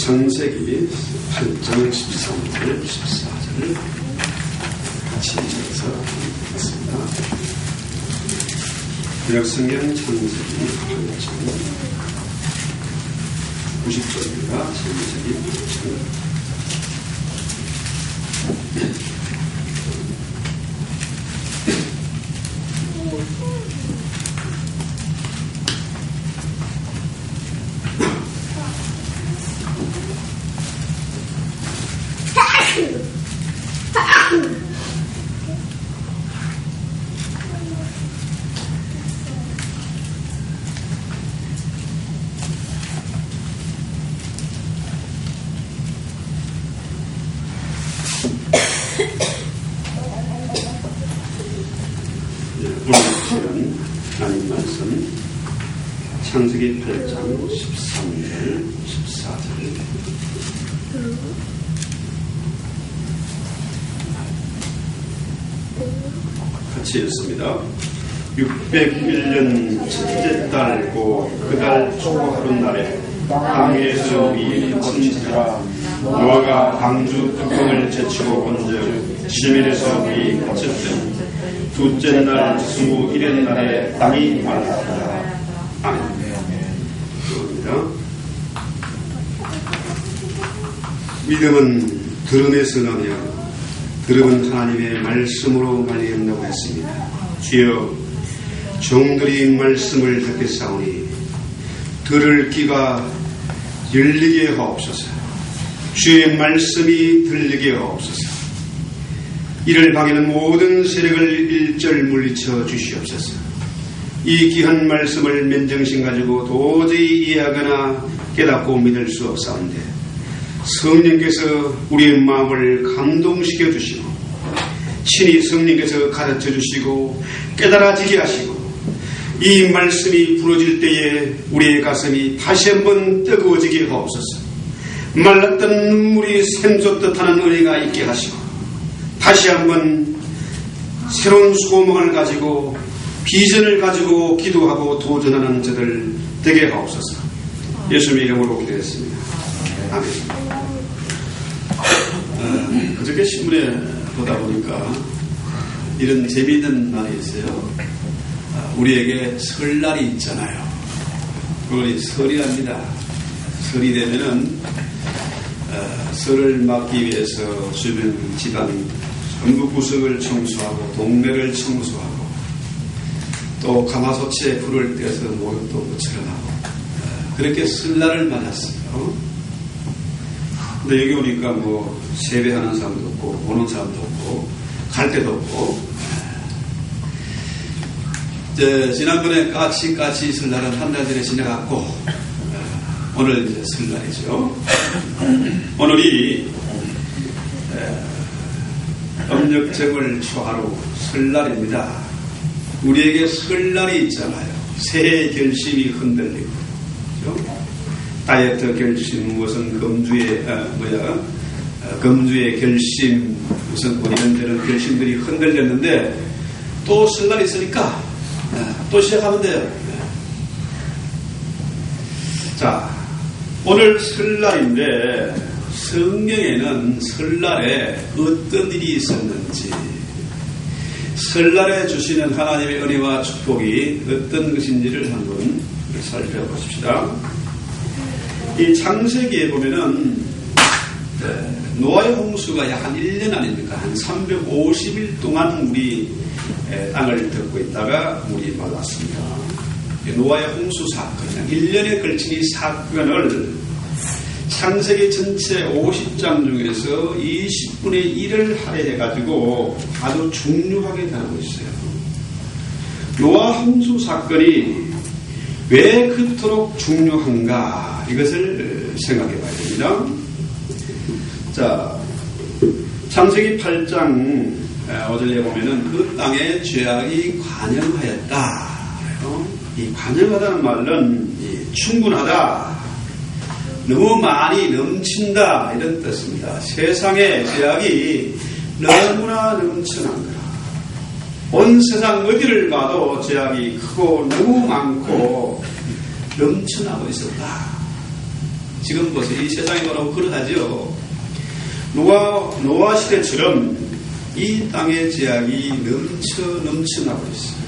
창세기 8장 13절 14절을 같이 읽어서 읽겠습니다. 구약성경 창세기 8장 90절입니다. 창세기 8장 오늘 시간 하나님 말씀 창세기 8장 13절 14절 같이 읽습니다. 601년 첫째 달 고 그 달 초하루 날에 땅에서 위 꽂히니라 노아가 방주 뚜껑을 제치고 본즉 시민에서 위 꽂혔더니 둘째 날 21일 날에 땅이 말랐다. 아멘. 그겁니다. 믿음은 들음에서 나며 들음은 하나님의 말씀으로 말미암는다고 했습니다. 주여 종들이 말씀을 듣겠사오니 들을 귀가 열리게 하옵소서. 주의 말씀이 들리게 하옵소서. 이를 방해하는 모든 세력을 일절 물리쳐 주시옵소서. 이 귀한 말씀을 맨정신 가지고 도저히 이해하거나 깨닫고 믿을 수 없사온데 성령께서 우리의 마음을 감동시켜 주시고 친히 성령께서 가르쳐 주시고 깨달아지게 하시고 이 말씀이 부러질 때에 우리의 가슴이 다시 한번 뜨거워지게 하옵소서. 말랐던 눈물이 샘솟듯 하는 은혜가 있게 하시고 다시 한번 새로운 소망을 가지고 비전을 가지고 기도하고 도전하는 저들 되게 하옵소서. 예수님의 이름으로 기도했습니다. 아멘. 그저께 신문에 보다 보니까 이런 재미있는 말이 있어요. 우리에게 설날이 있잖아요. 그걸 설이랍니다. 설이 되면은 설을 막기 위해서 주변 집안 전부 구석을 청소하고 동네를 청소하고 또 가마솥에 불을 떼서 목욕도 붙여놔고 그렇게 설날을 맞았어요. 근데 여기 오니까 뭐 세배하는 사람도 없고 오는 사람도 없고 갈 데도 없고 지난번에 까치 설날은 한 달 전에 지나갔고 오늘 이제 설날이죠. 오늘이 음력정월 초하루 설날입니다. 우리에게 설날이 있잖아요. 새해 결심이 흔들리고, 그렇죠? 다이어트 결심, 무슨 금주의 결심, 무슨 이런저런 결심들이 흔들렸는데 또 설날이 있으니까 또 시작하면 돼요. 자, 오늘 설날인데 성경에는 설날에 어떤 일이 있었는지, 설날에 주시는 하나님의 은혜와 축복이 어떤 것인지를 한번 살펴보십시다. 이 창세기에 보면은 노아의 홍수가 약 한 1년 아닙니까? 한 350일 동안 우리 땅을 덮고 있다가 물이 말랐습니다. 노아의 홍수 사건, 1년에 걸친 이 사건을 창세기 전체 50장 중에서 20분의 1을 할애해가지고 아주 중요하게 다루고 있어요. 노아 홍수 사건이 왜 그토록 중요한가, 이것을 생각해 봐야 됩니다. 자, 창세기 8장 5절에 보면은 그 땅에 죄악이 관영하였다. 이 관영하다는 말은 충분하다, 너무 많이 넘친다, 이런 뜻입니다. 세상에 죄악이 너무나 넘쳐난 거라. 온 세상 어디를 봐도 죄악이 크고 너무 많고 넘쳐나고 있었다. 지금 보세요. 이 세상이 바로 그러하죠. 노아 시대처럼 이 땅의 죄악이 넘쳐나고 있어요.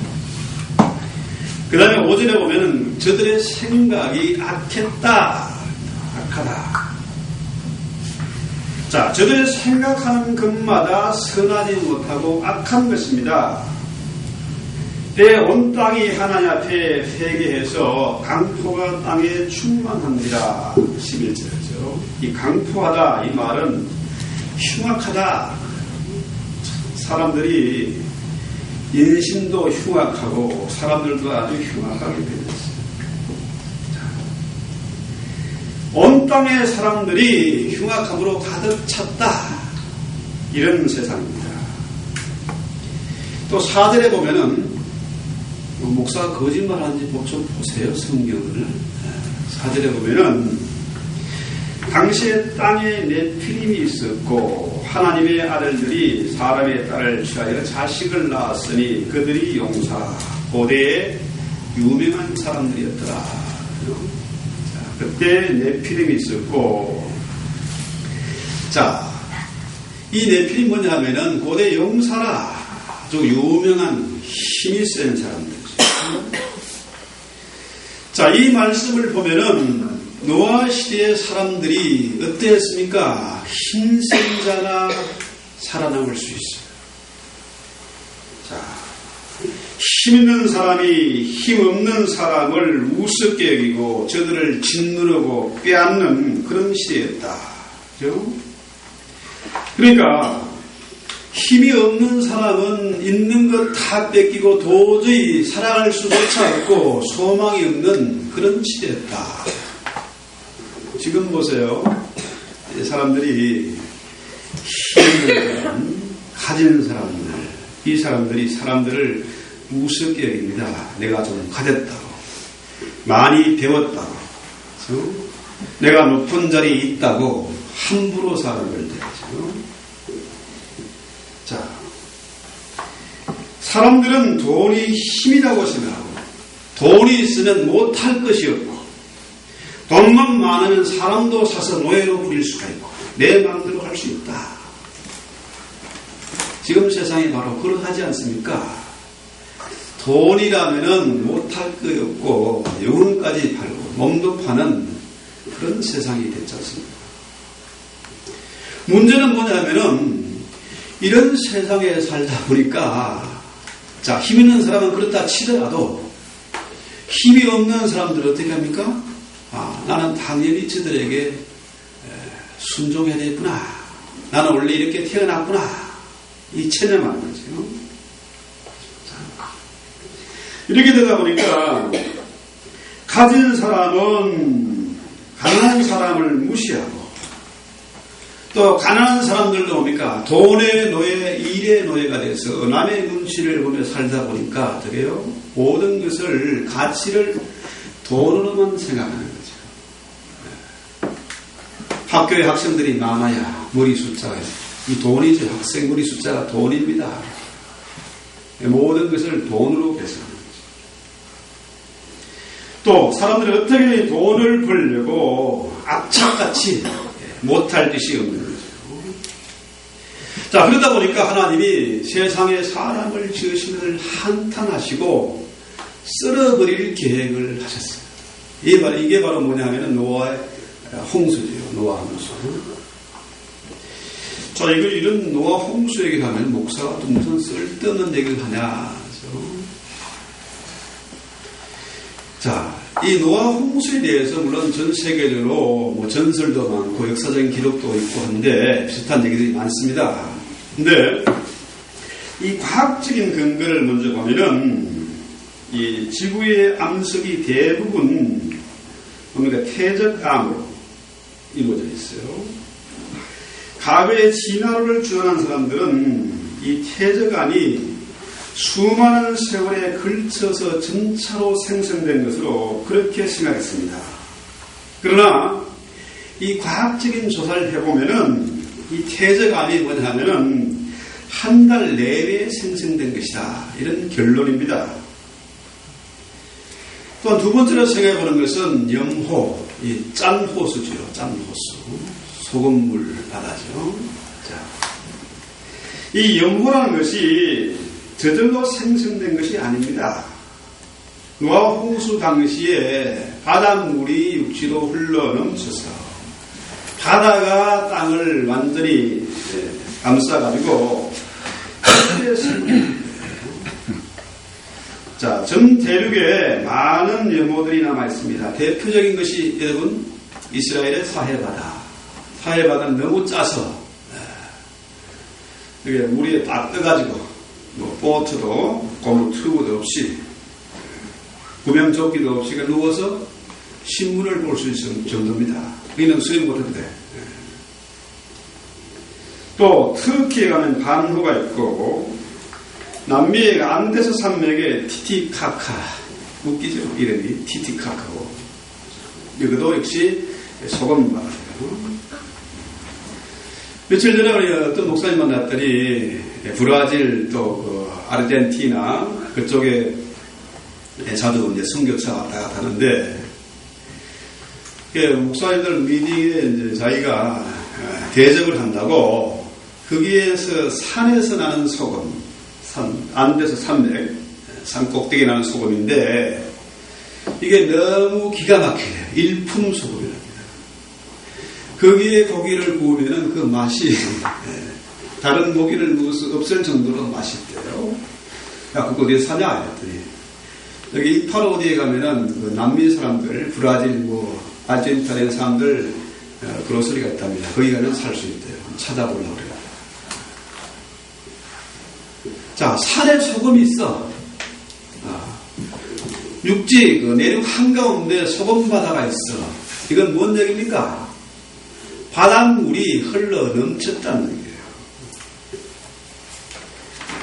그 다음에 5절에 보면은 저들의 생각이 악했다. 악하다. 자, 저들의 생각하는 것마다 선하지 못하고 악한 것입니다. 때 온 땅이 하나님 앞에 회개해서 강포가 땅에 충만합니다. 11절이죠. 이 강포하다, 이 말은 흉악하다. 사람들이 인심도 흉악하고 사람들도 아주 흉악하게 변했어요. 온 땅의 사람들이 흉악함으로 가득 찼다. 이런 세상입니다. 또 4절에 보면은 목사가 거짓말하는지 좀 보세요. 성경을. 4절에 보면은 당시에 땅에 네피림이 있었고 하나님의 아들들이 사람의 딸을 취하여 자식을 낳았으니 그들이 용사, 고대의 유명한 사람들이었더라. 자, 그때 네피림이 있었고, 자, 이 네피림이 뭐냐 하면은 고대 용사라, 아주 유명한 힘이 센 사람들이죠. 자, 이 말씀을 보면은 노아 시대의 사람들이 어땠습니까? 힘센 자가 살아남을 수 있어요. 자, 힘 있는 사람이 힘 없는 사람을 우습게 여기고 저들을 짓누르고 빼앗는 그런 시대였다. 그죠? 그러니까 힘이 없는 사람은 있는 것 다 뺏기고 도저히 살아갈 수조차 없고 소망이 없는 그런 시대였다. 지금 보세요. 사람들이 힘을 가진 사람들, 이 사람들이 사람들을 우습게 여깁니다. 내가 좀 가졌다고, 많이 배웠다고, 내가 높은 자리에 있다고 함부로 사람을 대하죠. 자, 사람들은 돈이 힘이라고 생각하고 돈이 있으면 못할 것이 없고 돈만 많으면 사람도 사서 노예로 부릴 수가 있고 내 마음대로 할 수 있다. 지금 세상이 바로 그러하지 않습니까? 돈이라면은 못할 거 없고 영혼까지 팔고 몸도 파는 그런 세상이 됐지 않습니까? 문제는 뭐냐면은 이런 세상에 살다 보니까, 자, 힘 있는 사람은 그렇다 치더라도 힘이 없는 사람들은 어떻게 합니까? 아, 나는 당연히 저들에게 순종해야 되겠구나. 나는 원래 이렇게 태어났구나. 이 체념하는 거죠. 이렇게 되다 보니까 가진 사람은 가난한 사람을 무시하고 또 가난한 사람들도 뭡니까? 돈의 노예, 일의 노예가 돼서 남의 눈치를 보며 살다 보니까 어떻게 해요? 모든 것을, 가치를 돈으로만 생각하는 거죠. 학교에 학생들이 많아야 머리 숫자가, 이 돈이죠. 학생 머리 숫자가 돈입니다. 모든 것을 돈으로 계산하는 거죠. 또 사람들이 어떻게 돈을 벌려고 악착같이 못할 뜻이 없는 거죠. 자, 그러다 보니까 하나님이 세상에 사람을 지으심을 한탄하시고 썰어버릴 계획을 하셨어요. 이게 바로 뭐냐면 노아의 홍수죠. 노아 홍수. 자, 이런 노아 홍수 얘기를 하면 목사가 또 무슨 쓸데없는 얘기를 하냐. 자, 이 노아 홍수에 대해서 물론 전 세계적으로 뭐 전설도 많고 역사적인 기록도 있고 한데 비슷한 얘기들이 많습니다. 근데 이 과학적인 근거를 먼저 보면은 이 지구의 암석이 대부분 뭡니까? 퇴적암으로 이루어져 있어요. 과거에 진화론을 주장한 사람들은 이 퇴적암이 수많은 세월에 걸쳐서 전차로 생성된 것으로 그렇게 생각했습니다. 그러나 이 과학적인 조사를 해보면은 이 퇴적암이 뭐냐면은 한 달 내외에 생성된 것이다. 이런 결론입니다. 또한 두 번째로 생각해보는 것은 염호, 이 짠호수죠. 짠호수. 소금물 바다죠. 자, 이 염호라는 것이 저절로 생성된 것이 아닙니다. 노아 홍수 당시에 바닷물이 육지로 흘러 넘쳐서 바다가 땅을 완전히 감싸가지고 그때 생긴 자, 전 대륙에 많은 염호들이 남아있습니다. 대표적인 것이 여러분 이스라엘의 사해바다. 사해바다는 너무 짜서 이게 물이 딱 떠가지고 뭐 보트도 고무 튜브도 없이 구명조끼도 없이 누워서 신문을 볼 수 있을 정도입니다. 우리는 수영 못해도 돼. 또 터키에 가면 반호가 있고 남미의 안데스 산맥에 티티카카 웃기죠? 이름이 티티카카고 이것도 역시 소금바다예요. 며칠 전에 우리 어떤 목사님 만났더니 브라질 또 아르헨티나 그쪽에 자주 이제 선교차 왔다 갔다 하는데 목사님들 미팅에 이제 자기가 대접을 한다고 거기에서 산에서 나는 소금, 안데스 산맥, 산 꼭대기에 나는 소금인데 이게 너무 기가 막혀요. 일품 소금이랍니다. 거기에 고기를 구우면은 그 맛이 다른 고기를 먹을 수 없을 정도로 맛있대요. 야, 그거 어디에 사냐? 했더니 여기 이파로 어디에 가면은 그 남미 사람들, 브라질, 뭐 아르헨티나 사람들 그로서리가 있답니다. 거기 가면 살 수 있대요. 찾아보려고 그래요. 자, 산에 소금이 있어. 육지, 그 내륙 한가운데 소금 바다가 있어. 이건 뭔 얘기입니까? 바닷물이 흘러 넘쳤다는 얘기예요.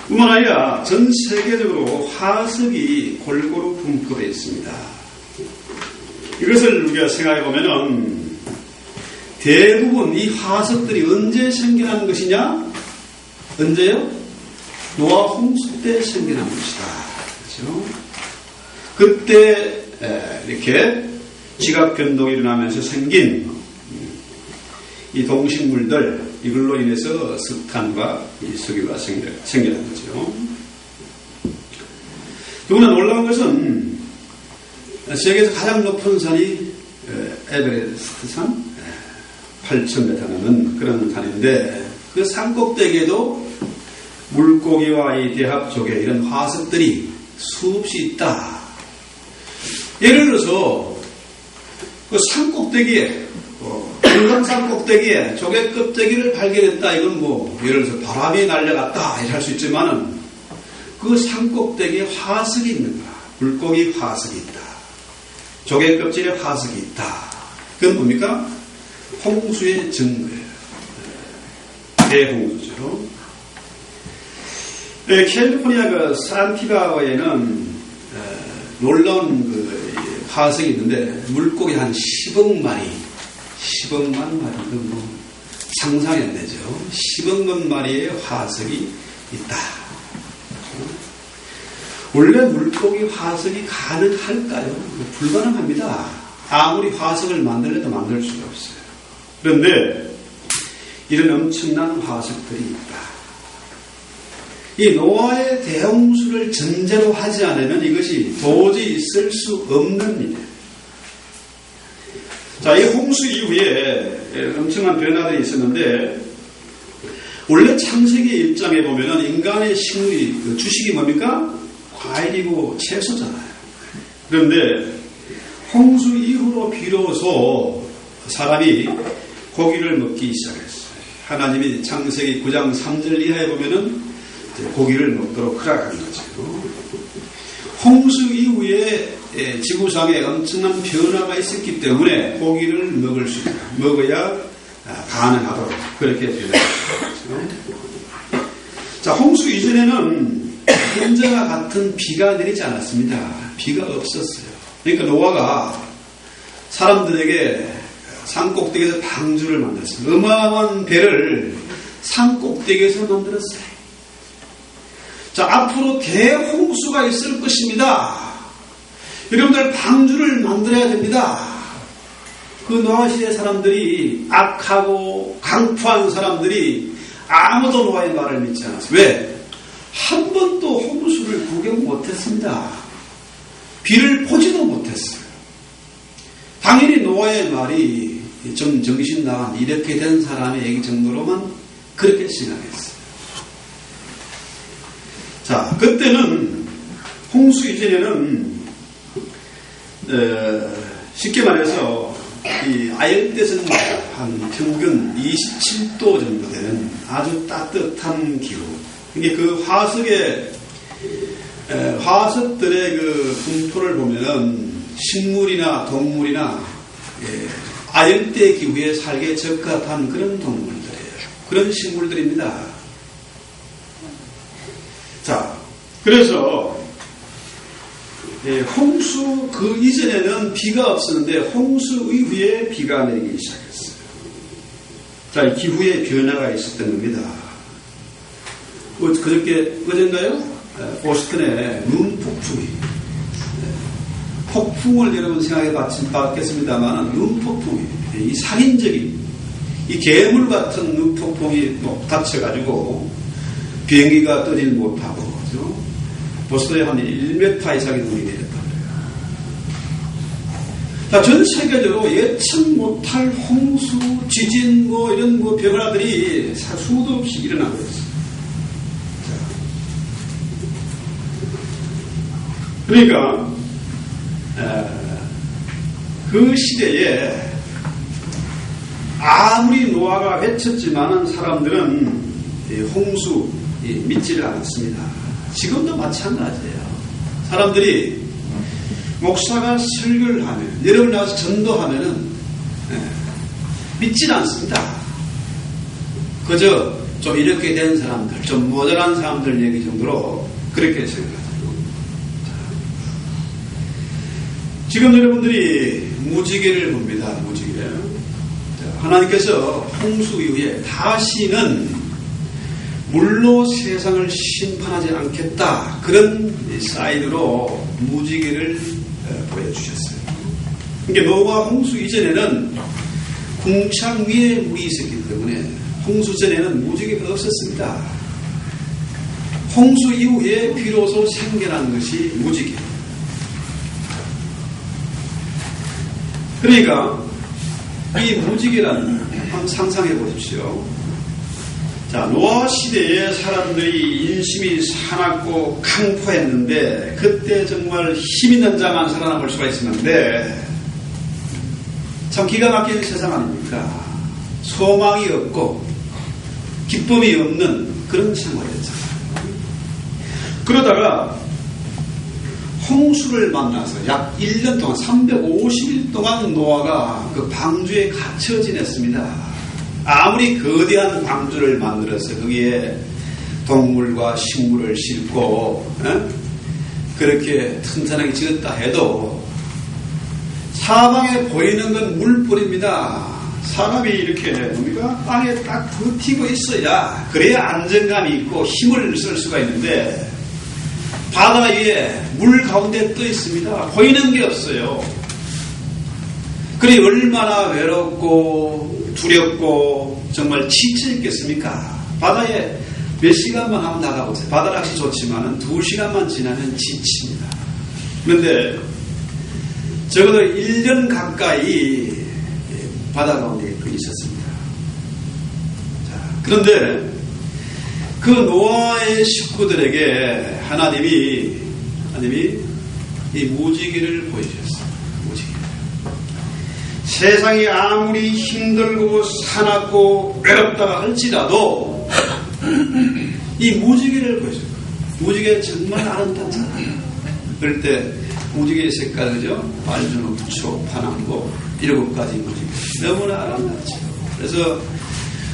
뿐만 아니라 전 세계적으로 화석이 골고루 분포되어 있습니다. 이것을 우리가 생각해 보면은 대부분 이 화석들이 언제 생겨난 것이냐? 언제요? 노아 홍수 때 생겨난 것이다. 그렇죠? 그때 이렇게 지각 변동이 일어나면서 생긴 이 동식물들 이걸로 인해서 석탄과 이 석유가 생겨난 거죠. 더구나 놀라운 것은 세계에서 가장 높은 산이 에베레스트 산 8,000m 넘는 그런 산인데 그 산 꼭대기에도 물고기와 이 대합 조개 이런 화석들이 수없이 있다. 예를 들어서 그 산 꼭대기에 금강산 꼭대기에 조개 껍데기를 발견했다. 이건 뭐 예를 들어서 바람이 날려갔다 이렇게 할 수 있지만은 그 산 꼭대기에 화석이 있는 거야. 물고기 화석이 있다. 조개 껍질에 화석이 있다. 그건 뭡니까? 홍수의 증거예요. 대홍수죠. 캘리포니아 그 산티바고에는 놀라운 그 화석이 있는데 물고기 한 10억 마리 10억만 마리, 뭐 상상이 안 되죠. 10억만 마리의 화석이 있다. 원래 물고기 화석이 가능할까요? 불가능합니다. 아무리 화석을 만들려도 만들 수가 없어요. 그런데 이런 엄청난 화석들이 있다. 이 노아의 대홍수를 전제로 하지 않으면 이것이 도저히 있을 수 없는 일이에요. 자, 이 홍수 이후에 엄청난 변화들이 있었는데 원래 창세기 입장에 보면은 인간의 식물이 주식이 뭡니까? 과일이고 채소잖아요. 그런데 홍수 이후로 비로소 사람이 고기를 먹기 시작했어요. 하나님이 창세기 9장 3절 이하에 보면은 고기를 먹도록 허락한 거죠. 홍수 이후에 지구상에 엄청난 변화가 있었기 때문에 고기를 먹어야 가능하도록 그렇게 변화했죠. 자, 홍수 이전에는 현재와 같은 비가 내리지 않았습니다. 비가 없었어요. 그러니까 노아가 사람들에게 산꼭대기에서 방주를 만들었어요. 어마어마한 배를 산꼭대기에서 만들었어요. 자, 앞으로 대홍수가 있을 것입니다. 여러분들 방주를 만들어야 됩니다. 그 노아 시대 사람들이 악하고 강포한 사람들이 아무도 노아의 말을 믿지 않았어요. 왜? 한 번도 홍수를 구경 못했습니다. 비를 보지도 못했어요. 당연히 노아의 말이 좀 정신 나간 이렇게 된 사람의 얘기 정도로만 그렇게 생각했어요. 자, 그때는 홍수 이전에는 쉽게 말해서 이 아열대선 한 평균 27도 정도 되는 아주 따뜻한 기후. 이게 그 화석들의 그 분포를 보면은 식물이나 동물이나 아열대 기후에 살기에 적합한 그런 동물들이에요. 그런 식물들입니다. 자, 그래서 홍수 그 이전에는 비가 없었는데 홍수 이후에 비가 내리기 시작했어요. 자, 이 기후의 변화가 있었던 겁니다. 어젠가요? 보스턴에 눈 폭풍이 폭풍을 여러분 생각해 봤겠습니다만 눈 폭풍이 이 살인적인 이 괴물 같은 눈 폭풍이 닥쳐가지고 비행기가 떠질 못하고 그렇죠? 보스턴에 한 1m 이상의 눈이 내렸단 말이에요. 자, 전 세계적으로 예측 못할 홍수, 지진 이런 변화들이 수도 없이 일어나고 있어요. 그러니까 그 시대에 아무리 노아가 외쳤지만은 사람들은 홍수 믿지를 않았습니다. 지금도 마찬가지예요. 사람들이 목사가 설교를 하면 여러분 나와서 전도하면은 믿지는 않습니다. 그저 좀 이렇게 된 사람들, 좀 모자란 사람들 얘기 정도로 그렇게 생각합니다. 지금 여러분들이 무지개를 봅니다. 무지개. 하나님께서 홍수 이후에 다시는 물로 세상을 심판하지 않겠다. 그런 사인으로 무지개를 보여주셨어요. 그러니까 노아가 홍수 이전에는 궁창 위에 물이 있었기 때문에 홍수 전에는 무지개가 없었습니다. 홍수 이후에 비로소 생겨난 것이 무지개. 그러니까 이 무지개라는 한번 상상해 보십시오. 자, 노아 시대에 사람들이 인심이 사납고 강포했는데 그때 정말 힘 있는 자만 살아남을 수가 있었는데 참 기가 막힌 세상 아닙니까? 소망이 없고 기쁨이 없는 그런 생활이었잖아요. 그러다가 홍수를 만나서 약 1년 동안 350일 동안 노아가 그 방주에 갇혀 지냈습니다. 아무리 거대한 방주를 만들어서 거기에 동물과 식물을 싣고 그렇게 튼튼하게 지었다 해도 사방에 보이는 건 물뿐입니다. 사람이 이렇게 뭡니까? 땅에 딱 버티고 있어야 그래야 안정감이 있고 힘을 쓸 수가 있는데 바다 위에 물 가운데 떠 있습니다. 보이는 게 없어요. 그래 얼마나 외롭고 두렵고 정말 지쳐 있겠습니까? 바다에 몇 시간만 하면 나가보세요. 바다 낚시 좋지만 2시간만 지나면 지칩니다. 그런데 적어도 1년 가까이 바다 가운데 있었습니다. 자, 그런데 그 노아의 식구들에게 하나님이 이 무지개를 보여주셨어요. 무지개. 세상이 아무리 힘들고 사납고 외롭다가 할지라도 이 무지개를 보여줘요. 무지개 정말 아름답잖아요. 그럴 때 무지개의 색깔, 그죠? 빨주노, 부초, 파남고 7가지 무지개. 너무나 아름답죠. 그래서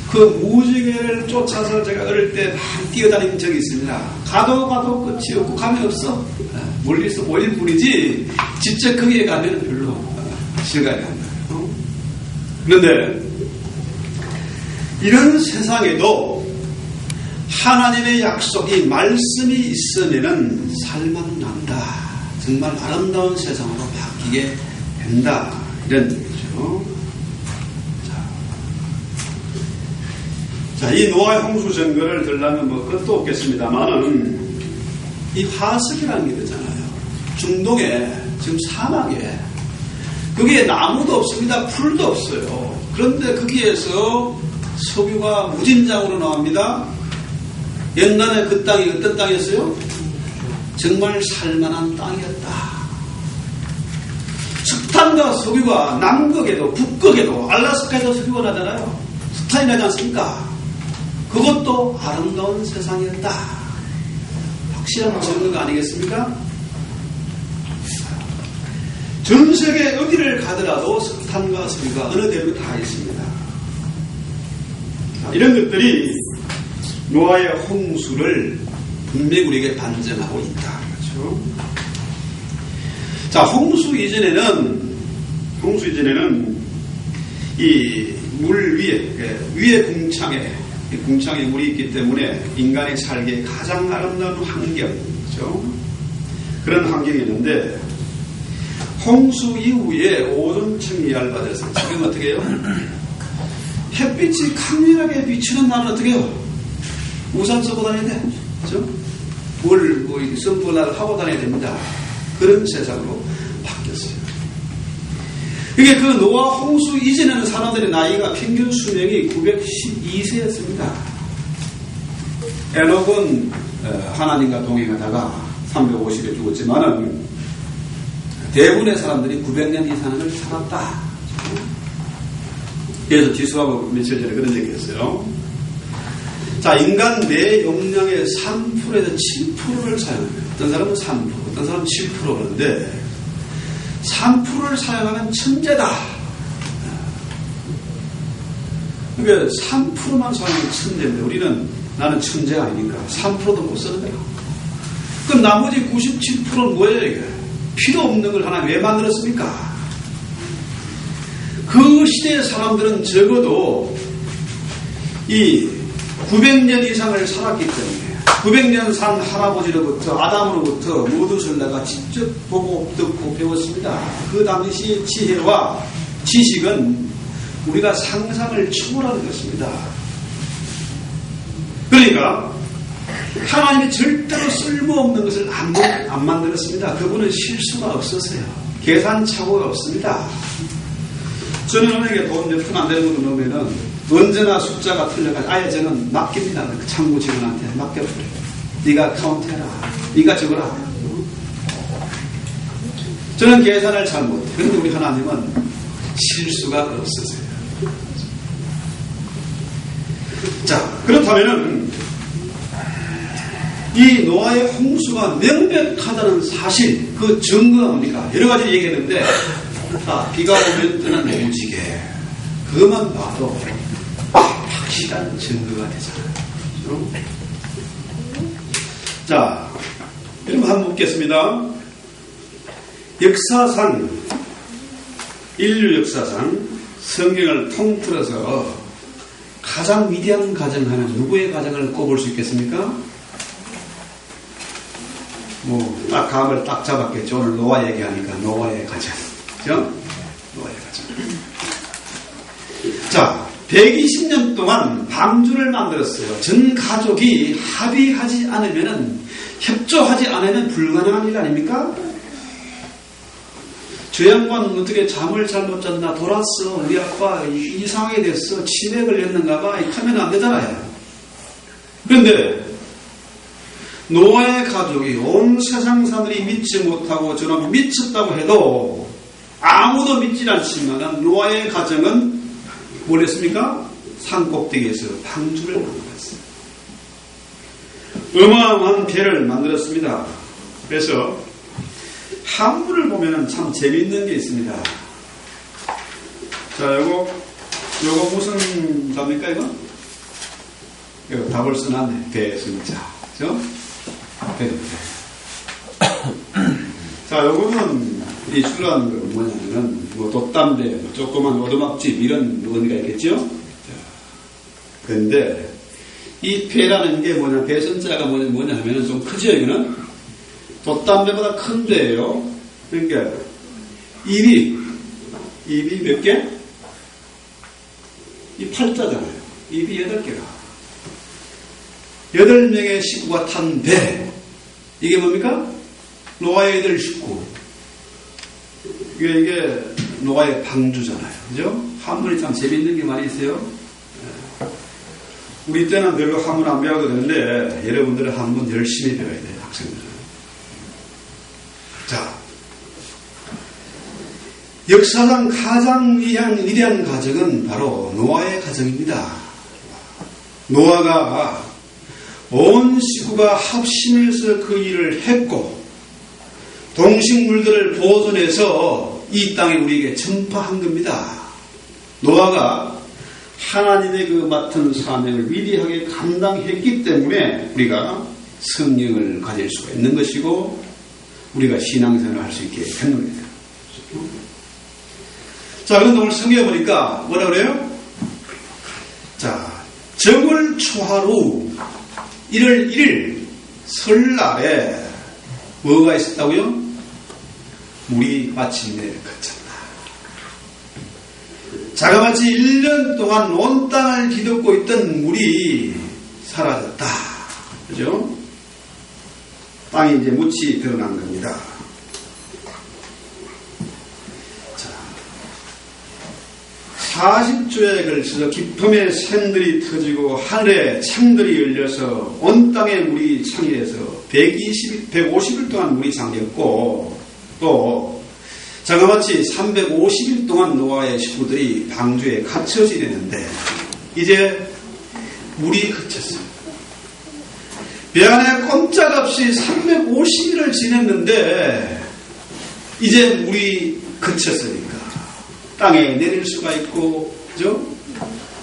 그 무지개를 쫓아서 제가 어릴 때 많이 뛰어다닌 적이 있습니다. 가도 끝이 없고 감이 없어. 멀리서 보일 뿐이지 직접 거기에 가면 별로 실감이 안 나요. 그런데 이런 세상에도 하나님의 약속이 말씀이 있으면은 살만 난다. 정말 아름다운 세상으로 바뀌게 된다. 이런 얘기죠. 자, 이 노아의 홍수 증거를 들려면 뭐 끝도 없겠습니다만은 이 화석이라는 게 되잖아요. 중동에 지금 사막에 거기에 나무도 없습니다. 풀도 없어요. 그런데 거기에서 석유가 무진장으로 나옵니다. 옛날에 그 땅이 어떤 땅이었어요? 정말 살만한 땅이었다. 석탄과 석유가 남극에도 북극에도 알라스카에도 석유가 나잖아요. 석탄이 나지 않습니까? 그것도 아름다운 세상이었다. 확실한 증거가 아니겠습니까? 전 세계 어디를 가더라도 석탄과 석유가 어느 데도 다 있습니다. 이런 것들이 노아의 홍수를 분명히 우리에게 반증하고 있다. 그렇죠? 자, 홍수 이전에는 이 물 위에 궁창에 물이 있기 때문에 인간이 살기에 가장 아름다운 환경, 그렇죠? 그런 환경이었는데 홍수 이후에 오존층이 얇아져서 지금 어떻게 해요? 햇빛이 강렬하게 비치는 날은 어떻게 해요? 우산 쓰고 다녀야 돼. 그렇죠? 선블락을 하고 다녀야 됩니다. 그런 세상으로 바뀌었어요. 이게 그 노아 홍수 이전에는 사람들의 나이가 평균 수명이 912세였습니다. 에녹은 하나님과 동행하다가 350에 죽었지만은 대부분의 사람들이 900년 이상을 살았다. 그래서 지수하고 며칠 전에 그런 얘기 했어요. 자, 인간 내 용량의 3%에서 7%를 사용합니다. 어떤 사람은 3%, 어떤 사람은 7% 그러는데 3%를 사용하면 천재다. 그러니까 3%만 사용하면 천재인데 우리는 나는 천재가 아니니까 3%도 못 쓰는 거야. 그럼 나머지 97%는 뭐예요, 이게? 필요 없는 걸 하나 왜 만들었습니까? 그 시대의 사람들은 적어도 이 900년 이상을 살았기 때문에 900년 산 할아버지로부터 아담으로부터 모두를 내가 직접 보고 듣고 배웠습니다. 그 당시 지혜와 지식은 우리가 상상을 초월하는 것입니다. 그러니까 하나님이 절대로 쓸모없는 것을 안 만들었습니다. 그분은 실수가 없었어요. 계산 착오가 없습니다. 저는 은행에 돈 몇 푼 안 되는 거 넣으면은 언제나 숫자가 틀려가지고 아예 저는 맡깁니다. 그 창구 직원한테 맡겨버려요. 네가 카운트해라. 네가 적어라. 저는 계산을 잘 못해요. 그런데 우리 하나님은 실수가 없으세요. 자, 그렇다면은 이 노아의 홍수가 명백하다는 사실, 그 증거가 뭡니까? 여러 가지 얘기했는데 비가 오면 뜨는 무지개, 그것만 봐도 확실한 증거가 되잖아요. 자, 여러분 한번 묻겠습니다. 역사상, 인류 역사상 성경을 통틀어서 가장 위대한 가정 하나 누구의 가정을 꼽을 수 있겠습니까? 딱 감을 딱 잡았겠죠. 오늘 노아 얘기하니까 노아의 가정. 그죠? 노아의 가정. 자, 120년 동안 방주를 만들었어요. 전 가족이 합의하지 않으면은, 협조하지 않으면 불가능한 일 아닙니까? 저 양반은 어떻게 잠을 잘못 잤나, 돌았어, 우리 아빠 이상하게 됐어, 치매 걸렸는가 봐, 이렇게 하면 안 되잖아요. 그런데 노아의 가족이 온 세상 사람들이 믿지 못하고 저놈이 미쳤다고 해도 아무도 믿질 않지만 노아의 가정은 뭘 했습니까? 산꼭대기에서 방주를 만들었어요. 어마어마한 배를 만들었습니다. 그래서 한문을 보면 참 재미있는 게 있습니다. 자, 요거 무슨 답입니까, 이거? 이거 답을 써놨네. 배승자. 그죠? 배. 자, 요거는 이 주라는 건 뭐냐면은, 돛담배, 조그만 오두막집, 이런 의미가 있겠죠? 그런데, 이 배라는 게 뭐냐, 배선자가 뭐냐 하면은 좀 크죠, 이거는? 돛담배보다 큰 배예요. 그러니까, 입이 몇 개? 이 팔자잖아요. 입이 8개라. 8명의 식구가 탄 배. 이게 뭡니까? 노아의 8 식구. 이게 노아의 방주잖아요. 그죠? 한문이 참 재밌는 게 많이 있어요. 우리 때는 별로 한문 안 배워도 되는데, 여러분들은 한문 열심히 배워야 돼요, 학생들은. 자, 역사상 가장 위대한 가정은 바로 노아의 가정입니다. 노아가 온 식구가 합심해서 그 일을 했고, 동식물들을 보존해서 이 땅에 우리에게 전파한 겁니다. 노아가 하나님의 그 맡은 사명을 위대하게 감당했기 때문에 우리가 성령을 가질 수가 있는 것이고, 우리가 신앙생활을 할 수 있게 된 겁니다. 자, 그런데 오늘 성경에 보니까 뭐라 그래요? 자, 정월 초하루 1월 1일 설날에 뭐가 있었다고요? 물이 마침내 그쳤다. 자그마치 1년 동안 온 땅을 뒤덮고 있던 물이 사라졌다. 그죠? 땅이 이제 묻이 드러난 겁니다. 자, 40주에 걸쳐서 깊음의 샘들이 터지고 하늘에 창들이 열려서 온 땅에 물이 창이돼서 150일 동안 물이 잠겼고, 또 자그마치 350일 동안 노아의 식구들이 방주에 갇혀 지내는데 이제 물이 그쳤어요. 배 안에 꼼짝없이 350일을 지냈는데 이제 물이 그쳤으니까 땅에 내릴 수가 있고, 그죠?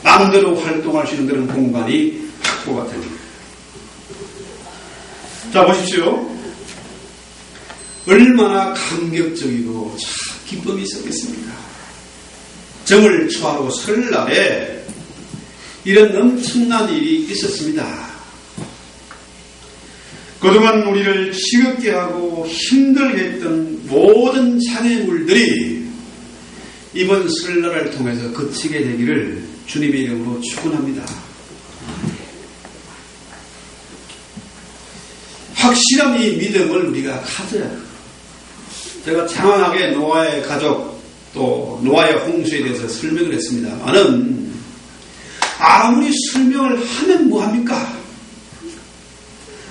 마음대로 활동할 수 있는 그런 공간이 확보가 됩니다. 자, 보십시오. 얼마나 감격적이고 참 기쁨이 있었겠습니까? 정월 초하루 설날에 이런 엄청난 일이 있었습니다. 그동안 우리를 지겹게 하고 힘들게 했던 모든 장애물들이 이번 설날을 통해서 그치게 되기를 주님의 이름으로 축원합니다. 확실한 이 믿음을 우리가 가져야 해요. 제가 장황하게 노아의 가족 또 노아의 홍수에 대해서 설명을 했습니다만은 아무리 설명을 하면 뭐합니까?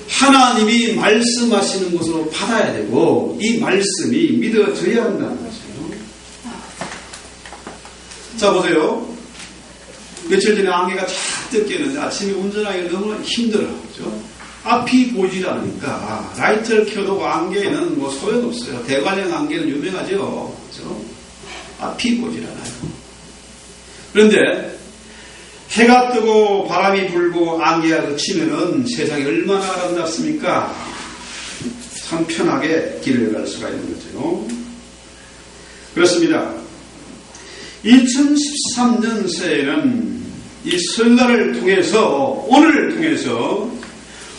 하나님이 말씀하시는 것으로 받아야 되고 이 말씀이 믿어져야 한다는 거죠. 자, 보세요. 며칠 전에 안개가 잔뜩 꼈는데 아침에 운전하기가 너무 힘들어. 그렇죠? 앞이 보이질 않으니까 라이트를 켜도 안개는 뭐 소용없어요. 대관령 안개는 유명하죠. 그렇죠? 앞이 보이질 않아요. 그런데 해가 뜨고 바람이 불고 안개가 그치면은 세상이 얼마나 아름답습니까? 참 편하게 길을 갈 수가 있는 거죠. 그렇습니다. 2013년 새해는 이 설날을 통해서, 오늘을 통해서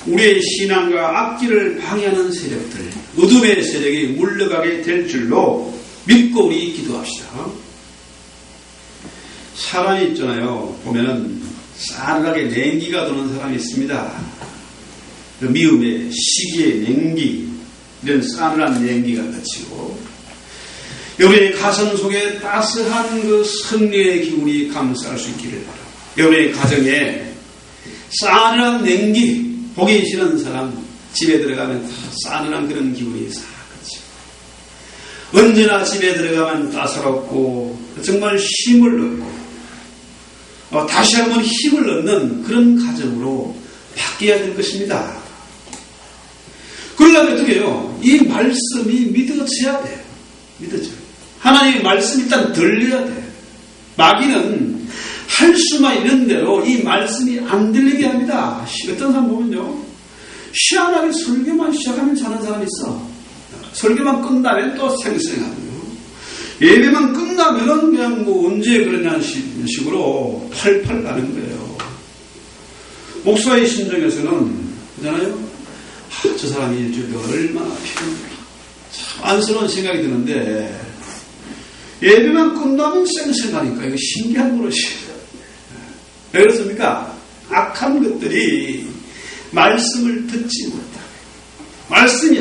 우리의 신앙과 앞길을 방해하는 세력들, 어둠의 세력이 물러가게 될 줄로 믿고 우리 기도합시다. 사람이 있잖아요. 보면은 싸늘하게 냉기가 도는 사람이 있습니다. 미움의 시기의 냉기, 이런 싸늘한 냉기가 그치고 여러분의 가슴 속에 따스한 그 성령의 기운이 감싸할 수 있기를 바랍니다. 여러분의 가정에 싸늘한 냉기, 보기 싫은 사람 집에 들어가면 다 싸늘한 그런 기운이 싹 그치고 언제나 집에 들어가면 따사롭고 정말 힘을 얻고 다시 한번 힘을 얻는 그런 가정으로 바뀌어야 될 것입니다. 그러려면 어떻게 해요? 이 말씀이 믿어져야 돼요. 믿어져요. 하나님의 말씀이 일단 들려야 돼요. 마귀는 할 수만 있는 대로 이 말씀이 안 들리게 합니다. 어떤 사람 보면요, 희한하게 설교만 시작하면 자는 사람이 있어. 설교만 끝나면 또 생생하고요. 예배만 끝나면은 그냥 뭐 언제 그러냐는 식으로 팔팔 가는 거예요. 목사의 심정에서는 그잖아요. 저 사람이 일주일에 얼마나 필요한가. 참 안쓰러운 생각이 드는데 예배만 끝나면 생생하니까 이거 신기한 노릇이에요. 왜 그렇습니까? 악한 것들이 말씀을 듣지 못하고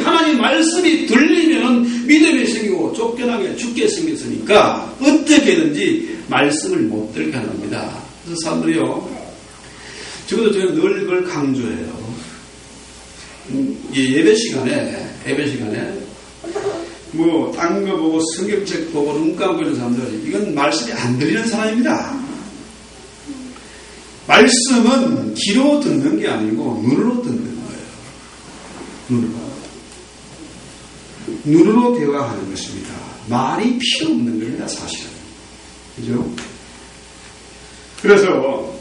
하나님 말씀이 들리면 믿음이 생기고 쫓겨나게 죽게 생겼으니까 어떻게든지 말씀을 못 들게 하는 겁니다. 그래서 사람들이요, 적어도 저는 늘 그걸 강조해요. 예배 시간에 뭐 딴 거 보고 성경책 보고 눈 감고 있는 사람들, 이건 말씀이 안 들리는 사람입니다. 말씀은 귀로 듣는 게 아니고 눈으로 듣는 거예요. 눈으로 대화하는 것입니다. 말이 필요 없는 겁니다, 사실은. 그죠? 그래서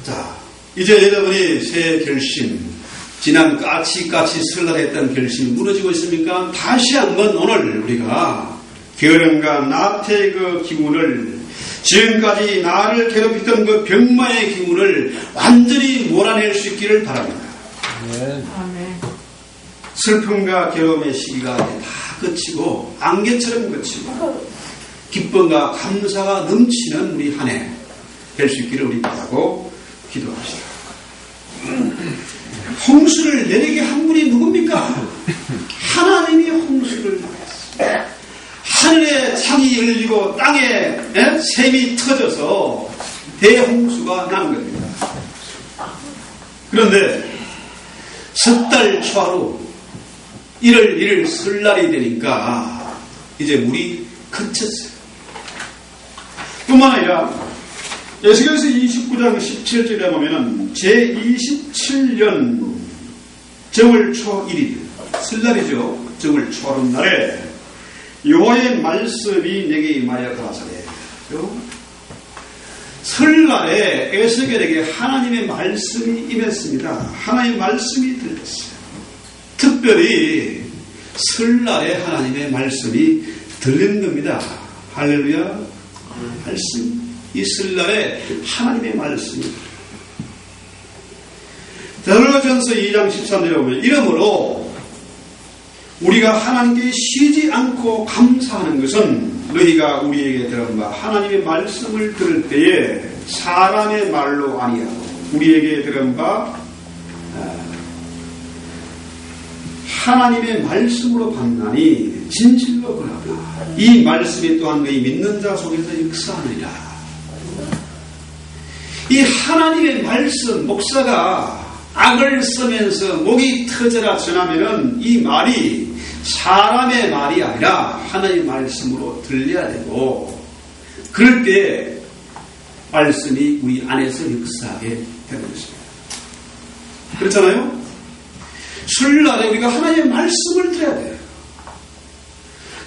자, 이제 여러분이 새 결심, 지난 까치까치 설날에 했던 결심이 무너지고 있습니까? 다시 한번 오늘 우리가 게으름과 나태의 그 기운을, 지금까지 나를 괴롭히던 그 병마의 기운을 완전히 몰아낼 수 있기를 바랍니다. 아멘. 슬픔과 괴로움의 시기가 다 그치고 안개처럼 그치고 기쁨과 감사가 넘치는 우리 한 해 될 수 있기를 우리 바라고 기도합시다. 홍수를 내리게 한 분이 누굽니까? 하나님이 홍수를 내렸습니다. 하늘에 창이 열리고 땅에 샘이 터져서 대홍수가 난 겁니다. 그런데 석 달 초하루 1월 1일 설날이 되니까 이제 물이 그쳤어요. 뿐만 아니라 에스겔서 29장 17절에 보면은 제27년 정월 초 1일 설날이죠. 정월 초하룻날에 여호와의 말씀이 내게 임하여 가라사대. 설날에 에스겔에게 하나님의 말씀이 임했습니다. 하나님의 말씀이 들렸어요. 특별히 설날에 하나님의 말씀이 들리는 겁니다. 할렐루야. 말씀. 이 설날에 하나님의 말씀이 데살로니가전서 2장 13절에 보면 이러므로 우리가 하나님께 쉬지 않고 감사하는 것은 너희가 우리에게 들은 바 하나님의 말씀을 들을 때에 사람의 말로 아니하고 우리에게 들은 바 하나님의 말씀으로 받나니 진실로 그러나 이 말씀이 또한 너희 믿는 자 속에서 역사하느니라. 이 하나님의 말씀, 목사가 악을 쓰면서 목이 터져라 전하면은 이 말이 사람의 말이 아니라 하나님의 말씀으로 들려야 되고, 그럴 때 말씀이 우리 안에서 역사하게 되는 것입니다. 그렇잖아요? 설날에 우리가 하나님의 말씀을 들어야 돼요.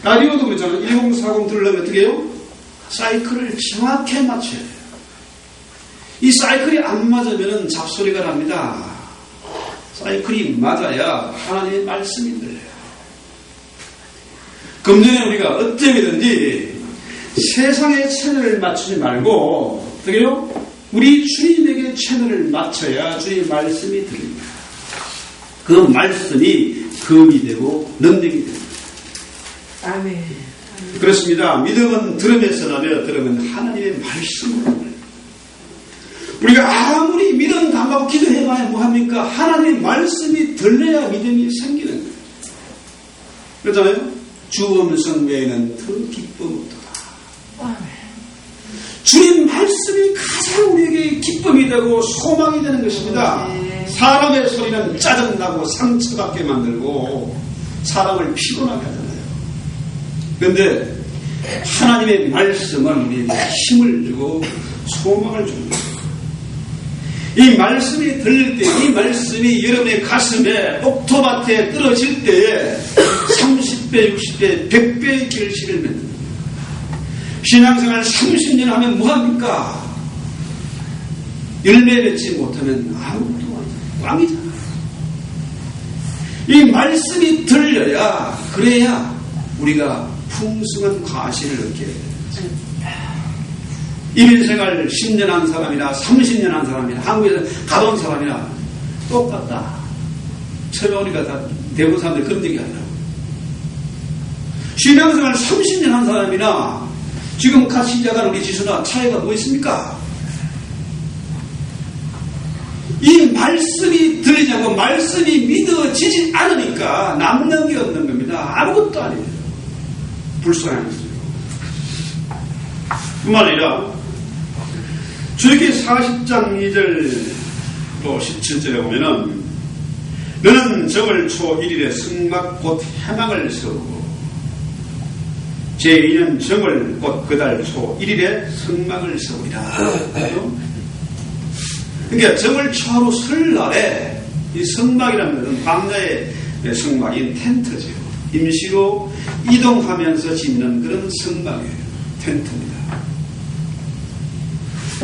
라디오도 그렇잖아요. 1040 들으려면 어떻게 해요? 사이클을 정확히 맞춰야 돼요. 이 사이클이 안 맞으면 잡소리가 납니다. 사이클이 맞아야 하나님의 말씀이 들려요. 금전에 우리가 어떻게든지 세상의 채널을 맞추지 말고 어떻게 해요? 우리 주님에게 채널을 맞춰야 주님의 말씀이 들립니다. 그 말씀이 검이 되고 능력이 됩니다. 아멘. 그렇습니다. 믿음은 들음에서 나며 들음은 하나님의 말씀으로. 우리가 아무리 믿음 담고 기도해봐야 뭐합니까? 하나님의 말씀이 들려야 믿음이 생기는 거예요. 그렇잖아요? 주 음성 외에는 더 기쁨 없도다. 주님 말씀이 가장 우리에게 기쁨이 되고 소망이 되는 것입니다. 사람의 소리는 짜증나고 상처받게 만들고 사람을 피곤하게 하잖아요. 그런데 하나님의 말씀은 우리에게 힘을 주고 소망을 줍니다. 이 말씀이 들릴 때, 이 말씀이 여러분의 가슴에 옥토밭에 떨어질 때에 30배, 60배, 100배의 결실을 맺는 신앙생활 30년 하면 뭐합니까? 열매 맺지 못하면 아무것도 꽝이잖아. 이 말씀이 들려야, 그래야 우리가 풍성한 과실을 얻게 돼요. 일일생활 10년 한 사람이나 30년 한 사람이나 한국에서 가본 사람이나 똑같다. 처음에 오니까 다 대부분 사람들이 그런 얘기 하더라고요. 신앙생활 30년 한 사람이나 지금 같이 시작한 우리 지수나 차이가 뭐 있습니까? 이 말씀이 들리지 않고 말씀이 믿어지지 않으니까 남는 게 없는 겁니다. 아무것도 아니에요. 불쌍했어요. 뿐만 아니라 주기 40장 2절로 17절에 보면은 너는 정월 초 1일에 승막 곧 해망을 세우고 제2년 정월 곧 그달 초 1일에 승막을 세우리라. 그러니까 정월 초하루 설날에 이 성막이라는 것은 광야의 성막인 텐트죠. 임시로 이동하면서 짓는 그런 성막이에요. 텐트입니다.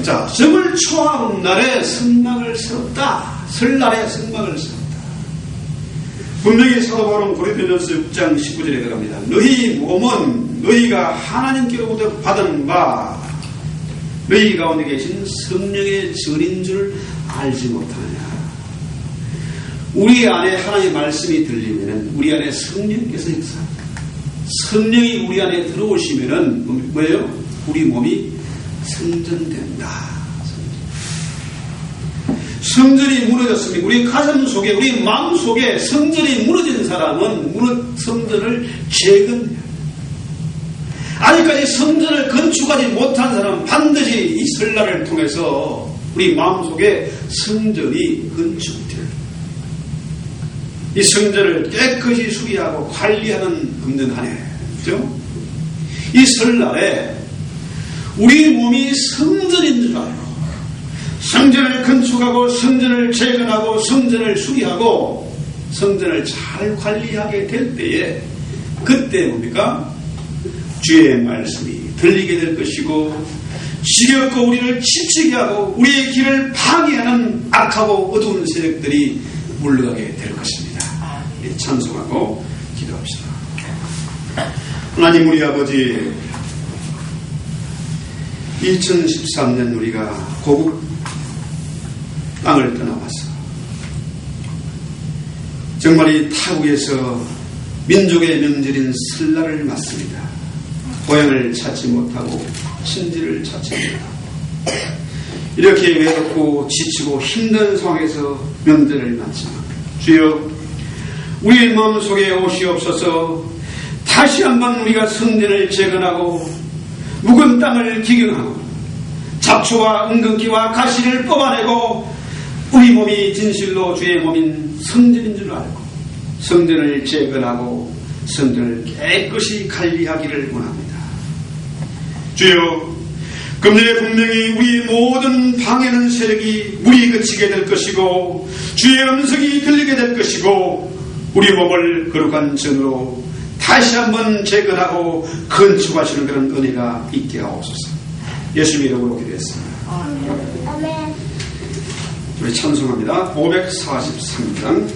자, 정월 초하루 날에 성막을 세웠다. 설날에 성막을 세웠다. 분명히 사도 바울은 고린도전서 6장 19절에 들어갑니다. 너희 몸은 너희가 하나님께로부터 받은 바 너희 가운데 계신 성령의 전인 줄 알지 못하느냐. 우리 안에 하나님의 말씀이 들리면 우리 안에 성령께서 역사합니다. 성령이 우리 안에 들어오시면 뭐예요? 우리 몸이 성전된다. 성전이 무너졌습니다. 우리 가슴 속에, 우리 마음 속에 성전이 무너진 사람은 성전을 재건해요. 아직까지 성전을 건축하지 못한 사람은 반드시 이 설날을 통해서 우리 마음속에 성전이 건축돼요. 이 성전을 깨끗이 수리하고 관리하는 금년 한 해. 그죠? 이 설날에 우리 몸이 성전인 줄 알고 성전을 건축하고 성전을 재건하고 성전을 수리하고 성전을 잘 관리하게 될 때에 그때 뭡니까? 주의 말씀이 들리게 될 것이고 지겹고 우리를 지치게 하고 우리의 길을 방해하는 악하고 어두운 세력들이 물러가게 될 것입니다. 찬송하고 기도합시다. 하나님 우리 아버지, 2013년 우리가 고국 땅을 떠나왔어. 정말 이 타국에서 민족의 명절인 설날을 맞습니다. 고향을 찾지 못하고 친지를 찾지 못하고 이렇게 외롭고 지치고 힘든 상황에서 명절을 맞지만 주여 우리의 마음속에 오시옵소서. 다시 한번 우리가 성전을 재건하고 묵은 땅을 기경하고 잡초와 은근기와 가시를 뽑아내고 우리 몸이 진실로 주의 몸인 성전인 줄 알고 성전을 재건하고 성전을 깨끗이 관리하기를 원합니다. 주여, 금년에 분명히 우리 모든 방해하는 세력이 물이 그치게 될 것이고 주의 음성이 들리게 될 것이고 우리 몸을 거룩한 전으로 다시 한번 재건하고 건축하시는 그런 은혜가 있게 하옵소서. 예수님의 이름으로 기도했습니다. 우리 찬송합니다. 543장